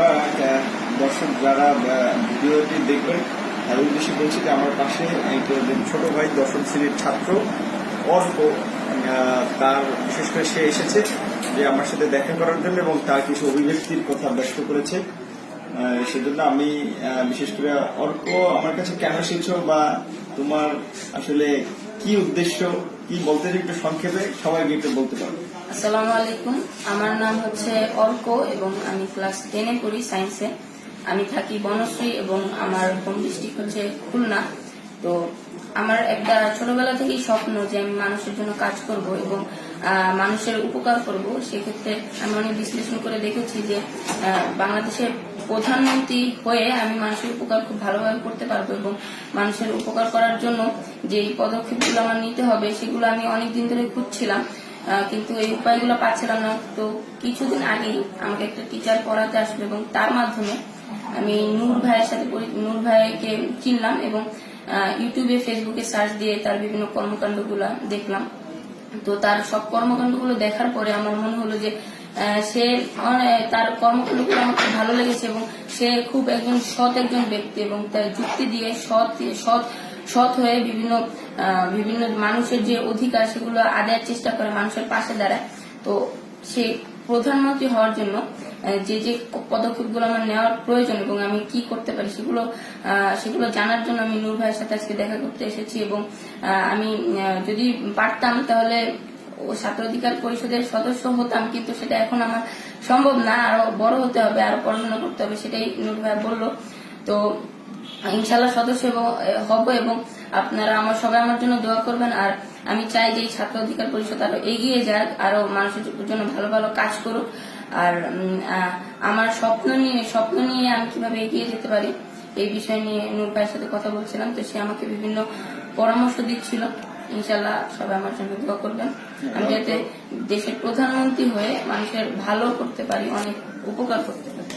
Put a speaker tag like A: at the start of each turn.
A: আমরা দর্শক যারা ভিডিওটি দেখবেন তাদের উদ্দেশ্যে বলছি যে আমার পাশে একজন ছোট ভাই 10ম শ্রেণীর ছাত্র অর্ক, তার বিশেষ করে সে এসেছে যে আমার সাথে দেখা করার জন্য এবং তার কিছু অভিব্যক্তির কথা ব্যক্ত করেছে। সেজন্য আমি বিশেষ করে অর্ক, আমার কাছে কেন এসেছো বা তোমার আসলে কি উদ্দেশ্য, কি বলতে একটু সংক্ষেপে সবাইকে একটু বলতে পারো।
B: আসসালামু আলাইকুম, আমার নাম হচ্ছে অর্ক এবং আমি ক্লাস 10-এ পড়ি সায়েন্সে। আমি থাকি বনশ্রী এবং আমার হোম ডিস্ট্রিক্ট হচ্ছে খুলনা। তো আমার একটা ছোটবেলা থেকেই স্বপ্ন যে আমি মানুষের জন্য কাজ করব এবং মানুষের উপকার করব। সেক্ষেত্রে আমি অনেক বিশ্লেষণ করে দেখেছি যে বাংলাদেশের প্রধানমন্ত্রী হয়ে আমি মানুষের উপকার খুব ভালোভাবে করতে পারবো এবং মানুষের উপকার করার জন্য যে পদক্ষেপগুলো আমার নিতে হবে সেগুলো আমি অনেকদিন ধরে খুঁজছিলাম, কিন্তু এই উপায়গুলো পাচ্ছিলাম না। তো কিছুদিন আগেই আমাকে একটা টিচার পড়াতে আসলো এবং তার মাধ্যমে আমি নূর ভাইকে চিনলাম এবং ইউটিউবে ফেসবুকে সার্চ দিয়ে তার বিভিন্ন কর্মকাণ্ডগুলো দেখলাম। তো তার সব কর্মকাণ্ডগুলো দেখার পরে আমার মনে হলো যে সে তার কর্মকাণ্ডগুলো আমার খুব ভালো লেগেছে এবং সে খুব সৎ একজন ব্যক্তি এবং তার যুক্তি দিয়ে সৎ হয়ে বিভিন্ন মানুষের যে অধিকার সেগুলো আদায়ের চেষ্টা করে, মানুষের পাশে দাঁড়ায়। তো সে প্রধানমন্ত্রী হওয়ার জন্য যে যে পদক্ষেপগুলো আমার নেওয়ার প্রয়োজন এবং আমি কি করতে পারি সেগুলো জানার জন্য আমি নূর ভাইয়ের সাথে আজকে দেখা করতে এসেছি। এবং আমি যদি পারতাম তাহলে ছাত্র অধিকার পরিষদের সদস্য হতাম, কিন্তু সেটা এখন আমার সম্ভব না, আরো বড় হতে হবে, আরো পড়াশোনা করতে হবে, সেটাই নূর ভাই বললো। তো ইনশাল্লাহ সদস্য হব এবং আপনারা সবাই আমার জন্য দোয়া করবেন। আর আমি চাই যে ছাত্র অধিকার পরিষদ আরো এগিয়ে যাক, আরো মানুষের জন্য ভালো ভালো কাজ করুক। আর আমার স্বপ্ন নিয়ে আমি কিভাবে এগিয়ে যেতে পারি এই বিষয় নিয়ে নূর ভাইয়ের সাথে কথা বলছিলাম। তো সে আমাকে বিভিন্ন পরামর্শ দিচ্ছিল। ইনশাল্লাহ সবাই আমার জন্য দোয়া করবেন, আমি যাতে দেশের প্রধানমন্ত্রী হয়ে মানুষের ভালো করতে পারি, অনেক উপকার করতে পারি।